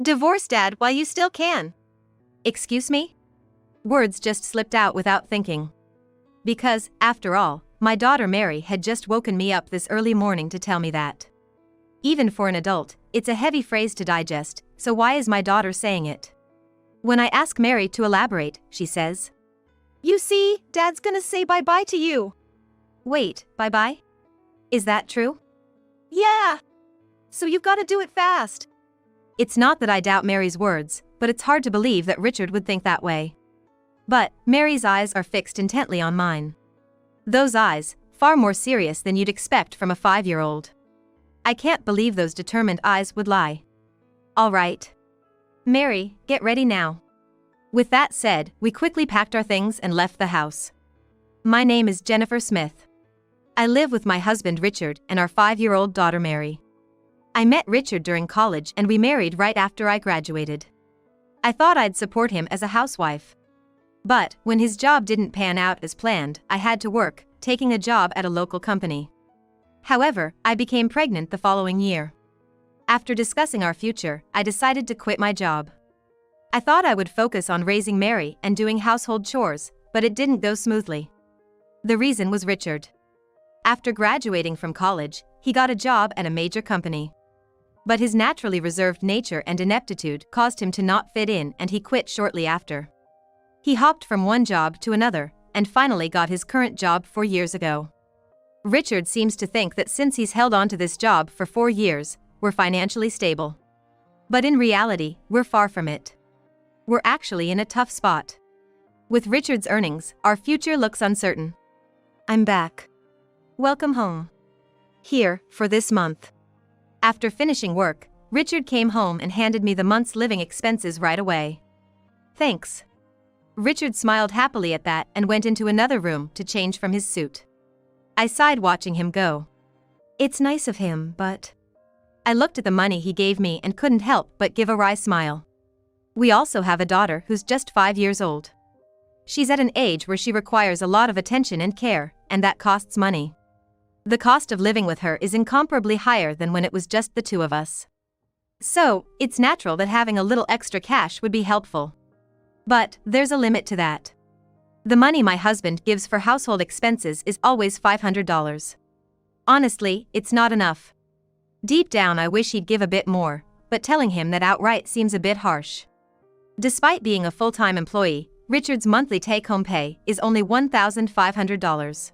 Divorce Dad while you still can. Excuse me? Words just slipped out without thinking. Because, after all, my daughter Mary had just woken me up this early morning to tell me that. Even for an adult, it's a heavy phrase to digest, so why is my daughter saying it? When I ask Mary to elaborate, she says, "You see, Dad's gonna say bye-bye to you." Wait, bye-bye? Is that true? Yeah. So you've gotta do it fast. It's not that I doubt Mary's words, but it's hard to believe that Richard would think that way. But Mary's eyes are fixed intently on mine. Those eyes, far more serious than you'd expect from a 5-year-old. I can't believe those determined eyes would lie. All right. Mary, get ready now. With that said, we quickly packed our things and left the house. My name is Jennifer Smith. I live with my husband Richard and our 5-year-old daughter Mary. I met Richard during college and we married right after I graduated. I thought I'd support him as a housewife. But, when his job didn't pan out as planned, I had to work, taking a job at a local company. However, I became pregnant the following year. After discussing our future, I decided to quit my job. I thought I would focus on raising Mary and doing household chores, but it didn't go smoothly. The reason was Richard. After graduating from college, he got a job at a major company. But his naturally reserved nature and ineptitude caused him to not fit in and he quit shortly after. He hopped from one job to another, and finally got his current job 4 years ago. Richard seems to think that since he's held on to this job for 4 years, we're financially stable. But in reality, we're far from it. We're actually in a tough spot. With Richard's earnings, our future looks uncertain. I'm back. Welcome home. Here, for this month. After finishing work, Richard came home and handed me the month's living expenses right away. Thanks. Richard smiled happily at that and went into another room to change from his suit. I sighed watching him go. It's nice of him, but... I looked at the money he gave me and couldn't help but give a wry smile. We also have a daughter who's just 5 years old. She's at an age where she requires a lot of attention and care, and that costs money. The cost of living with her is incomparably higher than when it was just the two of us. So, it's natural that having a little extra cash would be helpful. But, there's a limit to that. The money my husband gives for household expenses is always $500. Honestly, it's not enough. Deep down I wish he'd give a bit more, but telling him that outright seems a bit harsh. Despite being a full-time employee, Richard's monthly take-home pay is only $1,500.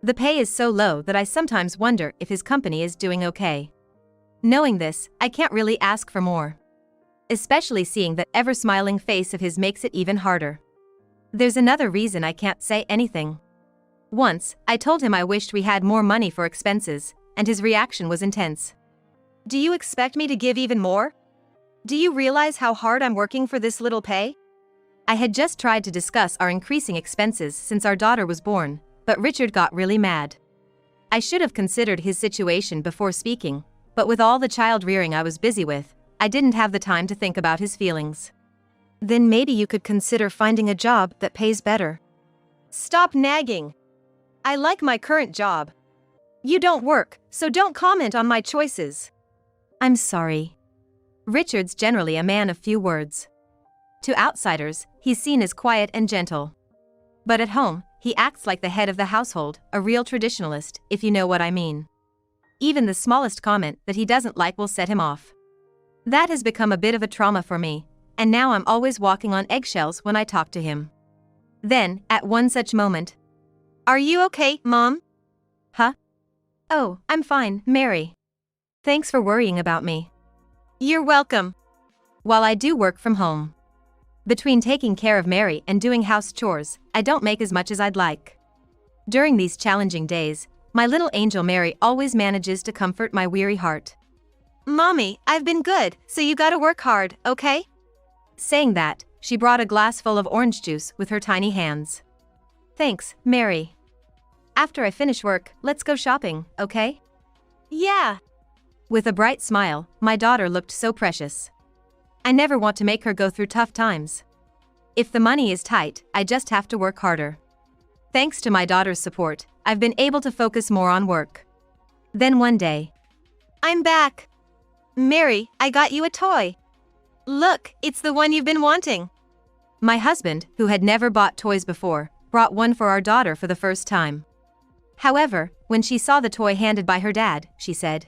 The pay is so low that I sometimes wonder if his company is doing okay. Knowing this, I can't really ask for more. Especially seeing that ever-smiling face of his makes it even harder. There's another reason I can't say anything. Once, I told him I wished we had more money for expenses, and his reaction was intense. Do you expect me to give even more? Do you realize how hard I'm working for this little pay? I had just tried to discuss our increasing expenses since our daughter was born, but Richard got really mad. I should have considered his situation before speaking, but with all the child rearing I was busy with, I didn't have the time to think about his feelings. Then maybe you could consider finding a job that pays better. Stop nagging. I like my current job. You don't work, so don't comment on my choices. I'm sorry. Richard's generally a man of few words. To outsiders, he's seen as quiet and gentle. But at home, he acts like the head of the household, a real traditionalist, if you know what I mean. Even the smallest comment that he doesn't like will set him off. That has become a bit of a trauma for me, and now I'm always walking on eggshells when I talk to him. Then, at one such moment, "Are you okay, Mom?" "Huh? Oh, I'm fine, Mary. Thanks for worrying about me." You're welcome. While I do work from home. Between taking care of Mary and doing house chores, I don't make as much as I'd like. During these challenging days, my little angel Mary always manages to comfort my weary heart. Mommy, I've been good, so you gotta work hard, okay? Saying that, she brought a glass full of orange juice with her tiny hands. Thanks, Mary. After I finish work, let's go shopping, okay? Yeah. With a bright smile, my daughter looked so precious. I never want to make her go through tough times. If the money is tight, I just have to work harder. Thanks to my daughter's support, I've been able to focus more on work. Then one day, I'm back. Mary, I got you a toy. Look, it's the one you've been wanting. My husband, who had never bought toys before, brought one for our daughter for the first time. However, when she saw the toy handed by her dad, she said,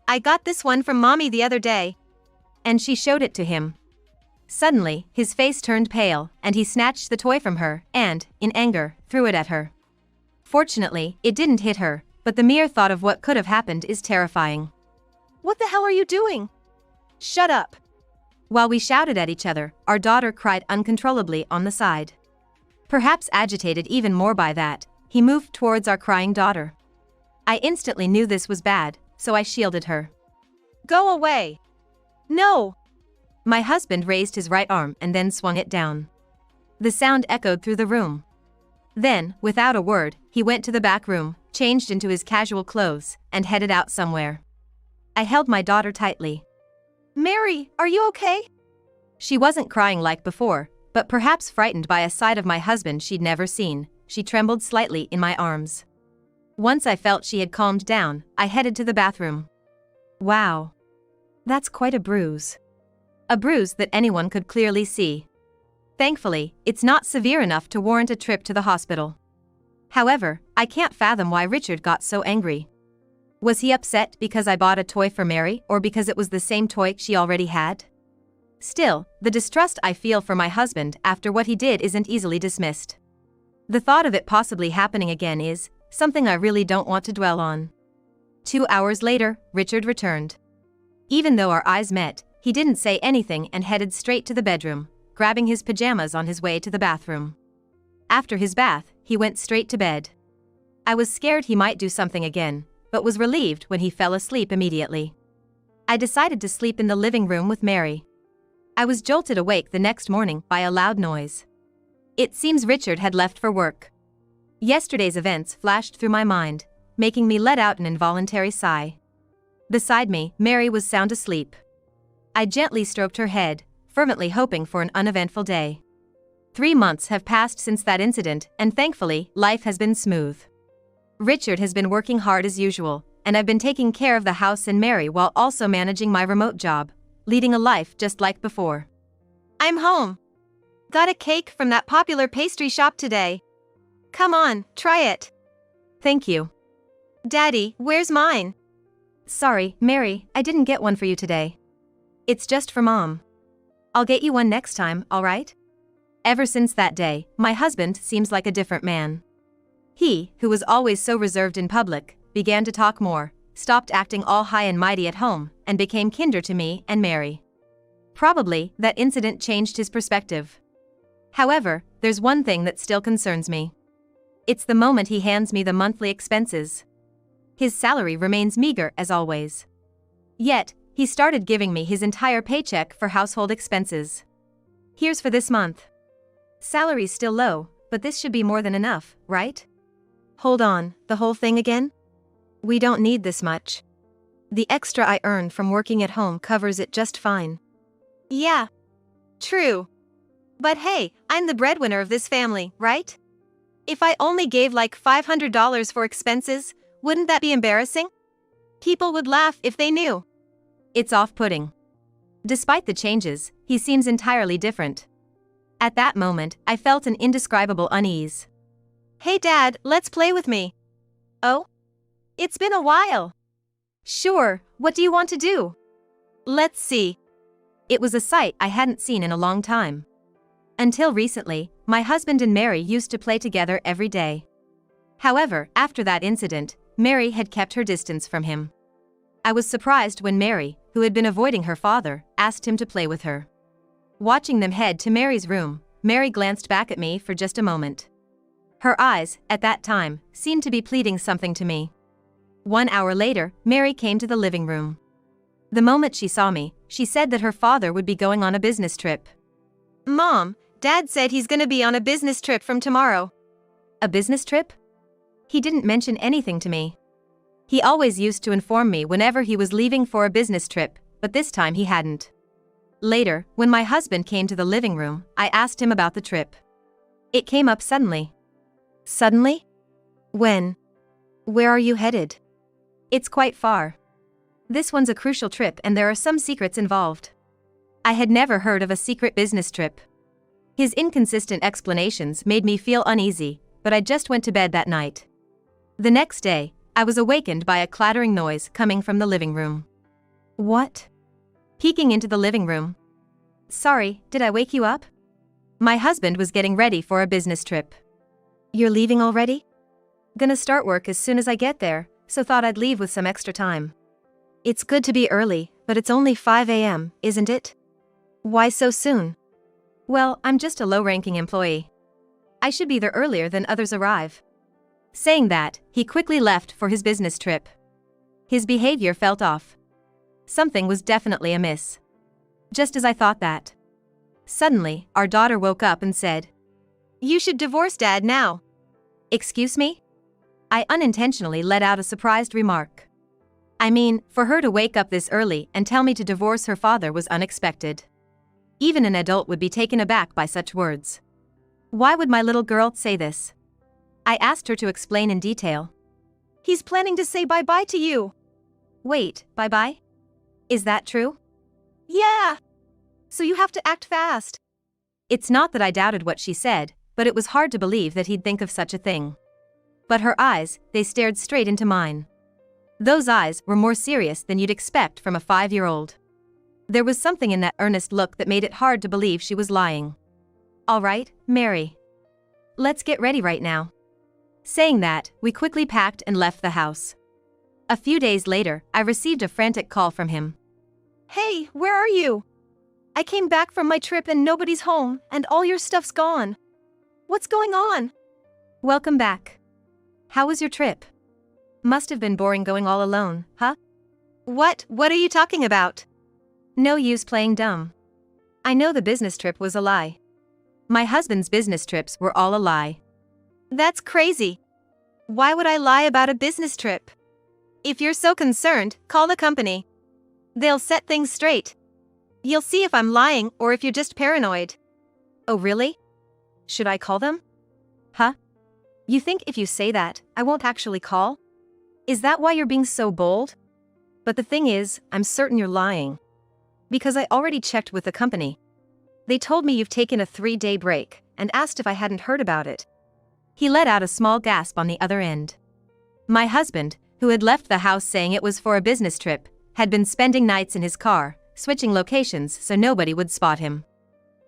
"I got this one from Mommy the other day." And she showed it to him. Suddenly, his face turned pale, and he snatched the toy from her and, in anger, threw it at her. Fortunately, it didn't hit her, but the mere thought of what could have happened is terrifying. "What the hell are you doing? Shut up!" While we shouted at each other, our daughter cried uncontrollably on the side. Perhaps agitated even more by that, he moved towards our crying daughter. I instantly knew this was bad, so I shielded her. "Go away!" "No!" My husband raised his right arm and then swung it down. The sound echoed through the room. Then, without a word, he went to the back room, changed into his casual clothes, and headed out somewhere. I held my daughter tightly. "Mary, are you okay?" She wasn't crying like before, but perhaps frightened by a side of my husband she'd never seen, she trembled slightly in my arms. Once I felt she had calmed down, I headed to the bathroom. Wow. That's quite a bruise. A bruise that anyone could clearly see. Thankfully, it's not severe enough to warrant a trip to the hospital. However, I can't fathom why Richard got so angry. Was he upset because I bought a toy for Mary or because it was the same toy she already had? Still, the distrust I feel for my husband after what he did isn't easily dismissed. The thought of it possibly happening again is something I really don't want to dwell on. 2 hours later, Richard returned. Even though our eyes met, he didn't say anything and headed straight to the bedroom, grabbing his pajamas on his way to the bathroom. After his bath, he went straight to bed. I was scared he might do something again, but was relieved when he fell asleep immediately. I decided to sleep in the living room with Mary. I was jolted awake the next morning by a loud noise. It seems Richard had left for work. Yesterday's events flashed through my mind, making me let out an involuntary sigh. Beside me, Mary was sound asleep. I gently stroked her head, fervently hoping for an uneventful day. 3 months have passed since that incident, and thankfully, life has been smooth. Richard has been working hard as usual, and I've been taking care of the house and Mary while also managing my remote job, leading a life just like before. I'm home. Got a cake from that popular pastry shop today. Come on, try it. Thank you. Daddy, where's mine? Sorry, Mary, I didn't get one for you today. It's just for Mom. I'll get you one next time, alright? Ever since that day, my husband seems like a different man. He, who was always so reserved in public, began to talk more, stopped acting all high and mighty at home, and became kinder to me and Mary. Probably, that incident changed his perspective. However, there's one thing that still concerns me. It's the moment he hands me the monthly expenses. His salary remains meager as always. Yet, he started giving me his entire paycheck for household expenses. Here's for this month. Salary's still low, but this should be more than enough, right? Hold on, the whole thing again? We don't need this much. The extra I earn from working at home covers it just fine. Yeah. True. But hey, I'm the breadwinner of this family, right? If I only gave like $500 for expenses, wouldn't that be embarrassing? People would laugh if they knew. It's off-putting. Despite the changes, he seems entirely different. At that moment, I felt an indescribable unease. Hey Dad, let's play with me. Oh? It's been a while. Sure, what do you want to do? Let's see. It was a sight I hadn't seen in a long time. Until recently, my husband and Mary used to play together every day. However, after that incident, Mary had kept her distance from him. I was surprised when Mary, who had been avoiding her father, asked him to play with her. Watching them head to Mary's room, Mary glanced back at me for just a moment. Her eyes, at that time, seemed to be pleading something to me. 1 hour later, Mary came to the living room. The moment she saw me, she said that her father would be going on a business trip. Mom, Dad said he's gonna be on a business trip from tomorrow. A business trip? He didn't mention anything to me. He always used to inform me whenever he was leaving for a business trip, but this time he hadn't. Later, when my husband came to the living room, I asked him about the trip. It came up suddenly. Suddenly? When? Where are you headed? It's quite far. This one's a crucial trip and there are some secrets involved. I had never heard of a secret business trip. His inconsistent explanations made me feel uneasy, but I just went to bed that night. The next day, I was awakened by a clattering noise coming from the living room. What? Peeking into the living room. Sorry, did I wake you up? My husband was getting ready for a business trip. You're leaving already? Gonna start work as soon as I get there, so thought I'd leave with some extra time. It's good to be early, but it's only 5 a.m., isn't it? Why so soon? Well, I'm just a low-ranking employee. I should be there earlier than others arrive. Saying that, he quickly left for his business trip. His behavior felt off. Something was definitely amiss. Just as I thought that. Suddenly, our daughter woke up and said, "You should divorce Dad now." Excuse me? I unintentionally let out a surprised remark. I mean, for her to wake up this early and tell me to divorce her father was unexpected. Even an adult would be taken aback by such words. Why would my little girl say this? I asked her to explain in detail. He's planning to say bye-bye to you. Wait, bye-bye? Is that true? Yeah. So you have to act fast. It's not that I doubted what she said, but it was hard to believe that he'd think of such a thing. But her eyes, they stared straight into mine. Those eyes were more serious than you'd expect from a 5-year-old. There was something in that earnest look that made it hard to believe she was lying. All right, Mary. Let's get ready right now. Saying that, we quickly packed and left the house. A few days later, I received a frantic call from him. Hey, where are you? I came back from my trip and nobody's home, and all your stuff's gone. What's going on? Welcome back. How was your trip? Must have been boring going all alone, huh? What are you talking about? No use playing dumb. I know the business trip was a lie. My husband's business trips were all a lie. That's crazy. Why would I lie about a business trip? If you're so concerned, call the company. They'll set things straight. You'll see if I'm lying or if you're just paranoid. Oh really? Should I call them? Huh? You think if you say that, I won't actually call? Is that why you're being so bold? But the thing is, I'm certain you're lying. Because I already checked with the company. They told me you've taken a 3-day break and asked if I hadn't heard about it. He let out a small gasp on the other end. My husband, who had left the house saying it was for a business trip, had been spending nights in his car, switching locations so nobody would spot him.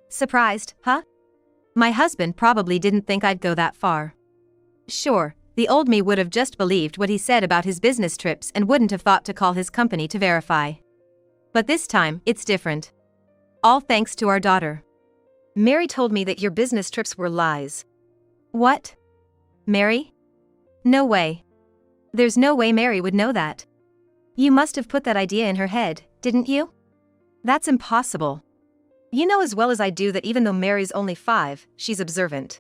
Surprised, huh? My husband probably didn't think I'd go that far. Sure, the old me would have just believed what he said about his business trips and wouldn't have thought to call his company to verify. But this time, it's different. All thanks to our daughter. Mary told me that your business trips were lies. What? Mary? No way. There's no way Mary would know that. You must have put that idea in her head, didn't you? That's impossible. You know as well as I do that even though Mary's only 5, she's observant.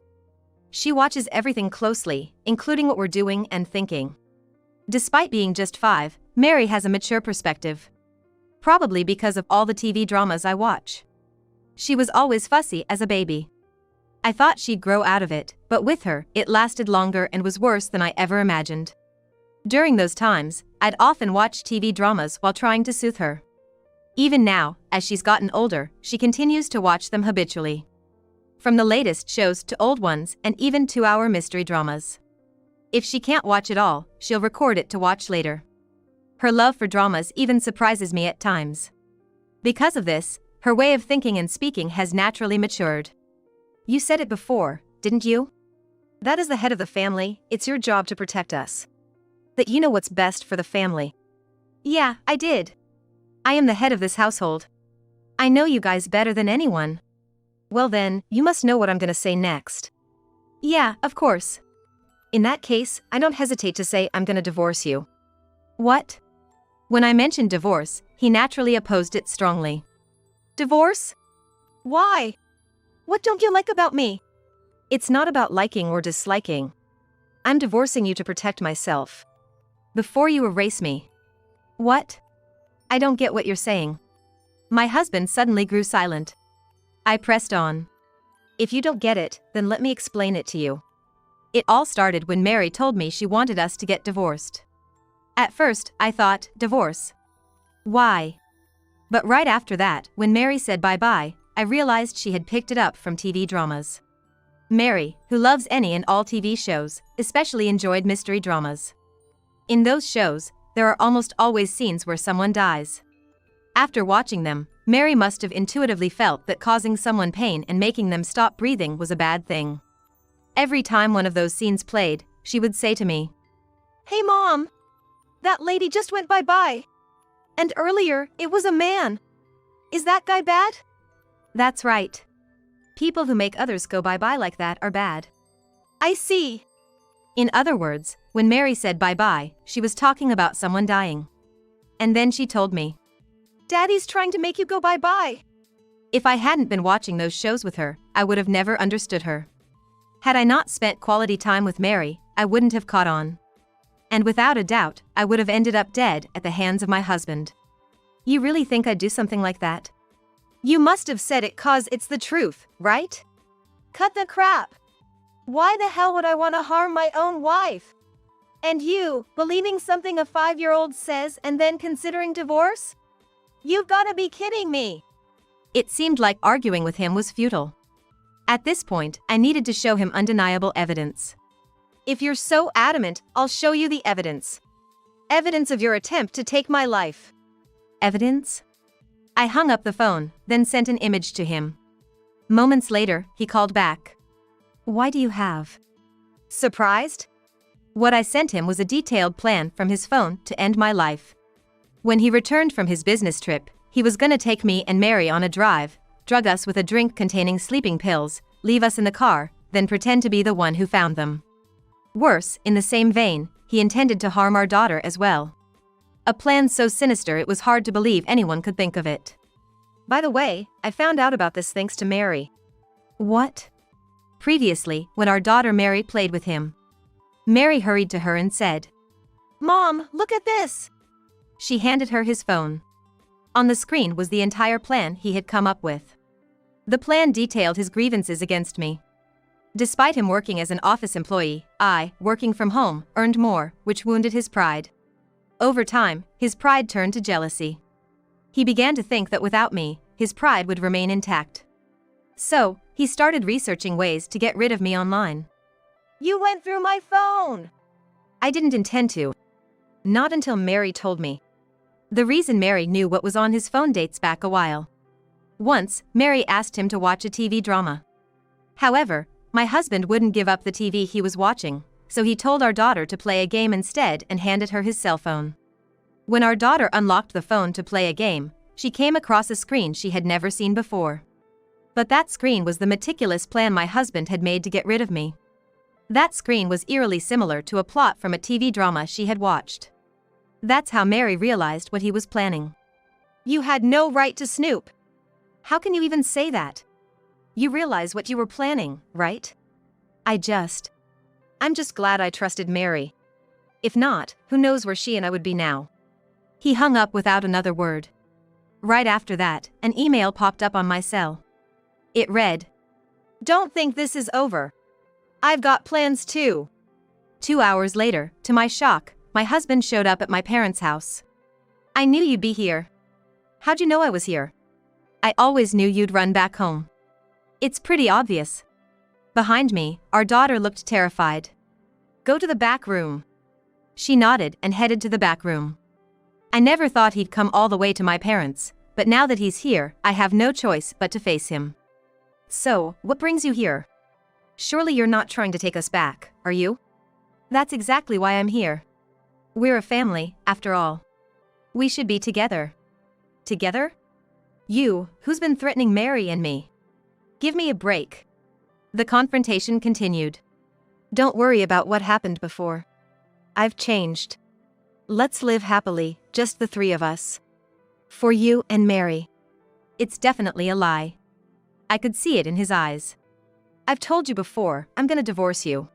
She watches everything closely, including what we're doing and thinking. Despite being just 5, Mary has a mature perspective. Probably because of all the TV dramas I watch. She was always fussy as a baby. I thought she'd grow out of it, but with her, it lasted longer and was worse than I ever imagined. During those times, I'd often watch TV dramas while trying to soothe her. Even now, as she's gotten older, she continues to watch them habitually. From the latest shows to old ones and even 2-hour mystery dramas. If she can't watch it all, she'll record it to watch later. Her love for dramas even surprises me at times. Because of this, her way of thinking and speaking has naturally matured. You said it before, didn't you? That as the head of the family, it's your job to protect us. That you know what's best for the family. Yeah, I did. I am the head of this household. I know you guys better than anyone. Well then, you must know what I'm gonna say next. Yeah, of course. In that case, I don't hesitate to say I'm gonna divorce you. What? When I mentioned divorce, he naturally opposed it strongly. Divorce? Why? What don't you like about me? It's not about liking or disliking. I'm divorcing you to protect myself. Before you erase me. What? I don't get what you're saying. My husband suddenly grew silent. I pressed on. If you don't get it, then let me explain it to you. It all started when Mary told me she wanted us to get divorced. At first, I thought, divorce? Why? But right after that, when Mary said bye-bye, I realized she had picked it up from TV dramas. Mary, who loves any and all TV shows, especially enjoyed mystery dramas. In those shows, there are almost always scenes where someone dies. After watching them, Mary must have intuitively felt that causing someone pain and making them stop breathing was a bad thing. Every time one of those scenes played, she would say to me, "Hey Mom! That lady just went bye-bye. And earlier, it was a man. Is that guy bad?" "That's right. People who make others go bye-bye like that are bad." "I see." In other words, when Mary said bye-bye, she was talking about someone dying. And then she told me, "Daddy's trying to make you go bye-bye." If I hadn't been watching those shows with her, I would have never understood her. Had I not spent quality time with Mary, I wouldn't have caught on. And without a doubt, I would have ended up dead at the hands of my husband. You really think I'd do something like that? You must have said it 'cause it's the truth, right? Cut the crap. Why the hell would I want to harm my own wife? And you, believing something a 5-year-old says and then considering divorce? You've got to be kidding me. It seemed like arguing with him was futile. At this point, I needed to show him undeniable evidence. If you're so adamant, I'll show you the evidence. Evidence of your attempt to take my life. Evidence? I hung up the phone, then sent an image to him. Moments later, he called back. "Why do you have?" Surprised? What I sent him was a detailed plan from his phone to end my life. When he returned from his business trip, he was gonna take me and Mary on a drive, drug us with a drink containing sleeping pills, leave us in the car, then pretend to be the one who found them. Worse, in the same vein, he intended to harm our daughter as well. A plan so sinister it was hard to believe anyone could think of it. By the way, I found out about this thanks to Mary. What? Previously, when our daughter Mary played with him. Mary hurried to her and said, "Mom, look at this." She handed her his phone. On the screen was the entire plan he had come up with. The plan detailed his grievances against me. Despite him working as an office employee, I, working from home, earned more, which wounded his pride. Over time, his pride turned to jealousy. He began to think that without me, his pride would remain intact. So, he started researching ways to get rid of me online. "You went through my phone." I didn't intend to. Not until Mary told me. The reason Mary knew what was on his phone dates back a while. Once, Mary asked him to watch a TV drama. However, my husband wouldn't give up the TV he was watching, so he told our daughter to play a game instead and handed her his cell phone. When our daughter unlocked the phone to play a game, she came across a screen she had never seen before. But that screen was the meticulous plan my husband had made to get rid of me. That screen was eerily similar to a plot from a TV drama she had watched. That's how Mary realized what he was planning. "You had no right to snoop." How can you even say that? You realize what you were planning, right? I'm just glad I trusted Mary. If not, who knows where she and I would be now. He hung up without another word. Right after that, an email popped up on my cell. It read, "Don't think this is over. I've got plans too." 2 hours later, to my shock, my husband showed up at my parents' house. "I knew you'd be here." "How'd you know I was here?" "I always knew you'd run back home." "It's pretty obvious." Behind me, our daughter looked terrified. "Go to the back room." She nodded and headed to the back room. I never thought he'd come all the way to my parents, but now that he's here, I have no choice but to face him. "So, what brings you here? Surely you're not trying to take us back, are you?" "That's exactly why I'm here. We're a family, after all. We should be together." "Together? You, who's been threatening Mary and me? Give me a break." The confrontation continued. "Don't worry about what happened before. I've changed. Let's live happily, just the three of us. For you and Mary." It's definitely a lie. I could see it in his eyes. "I've told you before, I'm gonna divorce you.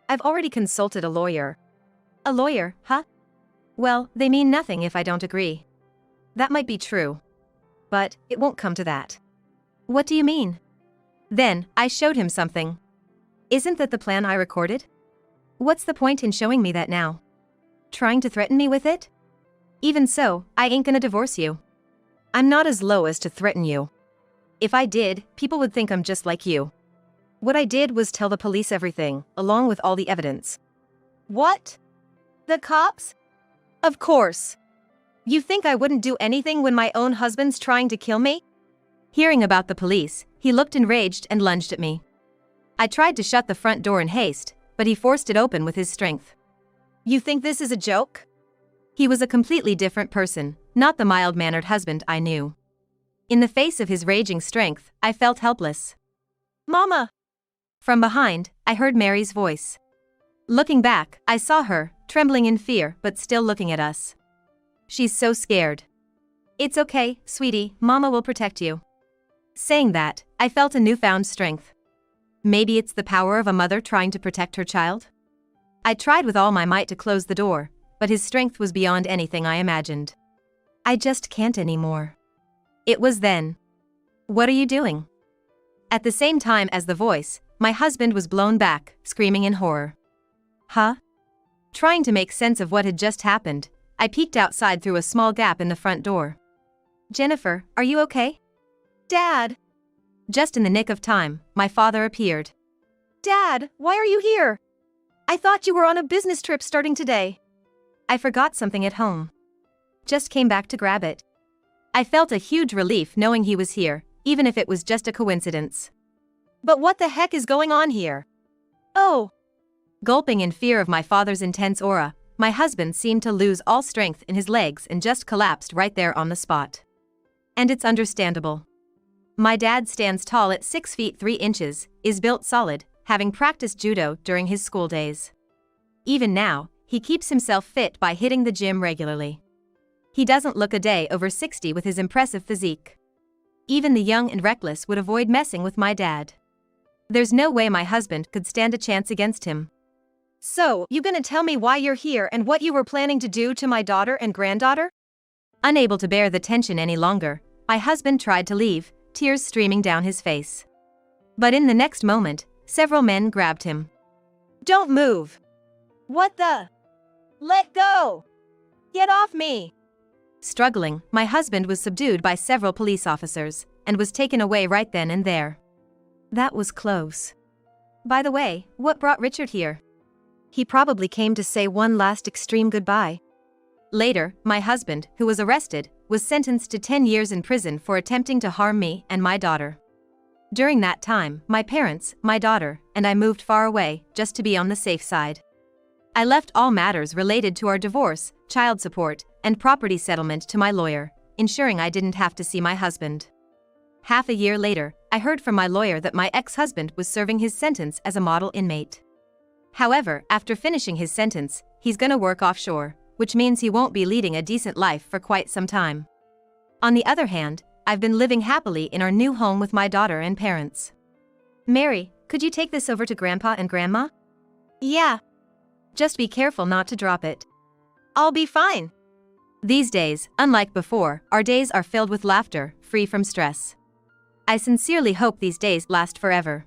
I've already consulted a lawyer." "A lawyer, huh? Well, they mean nothing if I don't agree." "That might be true. But it won't come to that." "What do you mean?" Then, I showed him something. "Isn't that the plan I recorded? What's the point in showing me that now? Trying to threaten me with it? Even so, I ain't gonna divorce you." I'm not as low as to threaten you. If I did, people would think I'm just like you. What I did was tell the police everything, along with all the evidence. What? The cops? Of course. You think I wouldn't do anything when my own husband's trying to kill me? Hearing about the police, he looked enraged and lunged at me. I tried to shut the front door in haste, but he forced it open with his strength. You think this is a joke? He was a completely different person, not the mild-mannered husband I knew. In the face of his raging strength, I felt helpless. Mama! From behind, I heard Mary's voice. Looking back, I saw her, trembling in fear but still looking at us. She's so scared. It's okay, sweetie, Mama will protect you. Saying that, I felt a newfound strength. Maybe it's the power of a mother trying to protect her child? I tried with all my might to close the door, but his strength was beyond anything I imagined. I just can't anymore. It was then. What are you doing? At the same time as the voice, my husband was blown back, screaming in horror. Huh? Trying to make sense of what had just happened, I peeked outside through a small gap in the front door. Jennifer, are you okay? Dad! Just in the nick of time, my father appeared. Dad, why are you here? I thought you were on a business trip starting today. I forgot something at home. Just came back to grab it. I felt a huge relief knowing he was here, even if it was just a coincidence. But what the heck is going on here? Oh! Gulping in fear of my father's intense aura, my husband seemed to lose all strength in his legs and just collapsed right there on the spot. And it's understandable. My dad stands tall at 6 feet 3 inches, is built solid, having practiced judo during his school days. Even now, he keeps himself fit by hitting the gym regularly. He doesn't look a day over 60 with his impressive physique. Even the young and reckless would avoid messing with my dad. There's no way my husband could stand a chance against him. So, you gonna tell me why you're here and what you were planning to do to my daughter and granddaughter? Unable to bear the tension any longer, my husband tried to leave, tears streaming down his face. But in the next moment, several men grabbed him. Don't move! What the? Let go! Get off me! Struggling, my husband was subdued by several police officers, and was taken away right then and there. That was close. By the way, what brought Richard here? He probably came to say one last extreme goodbye. Later, my husband, who was arrested, was sentenced to 10 years in prison for attempting to harm me and my daughter. During that time, my parents, my daughter, and I moved far away, just to be on the safe side. I left all matters related to our divorce, child support, and property settlement to my lawyer, ensuring I didn't have to see my husband. Half a year later, I heard from my lawyer that my ex-husband was serving his sentence as a model inmate. However, after finishing his sentence, he's gonna work offshore, which means he won't be leading a decent life for quite some time. On the other hand, I've been living happily in our new home with my daughter and parents. Mary, could you take this over to Grandpa and Grandma? Yeah. Just be careful not to drop it. I'll be fine. These days, unlike before, our days are filled with laughter, free from stress. I sincerely hope these days last forever.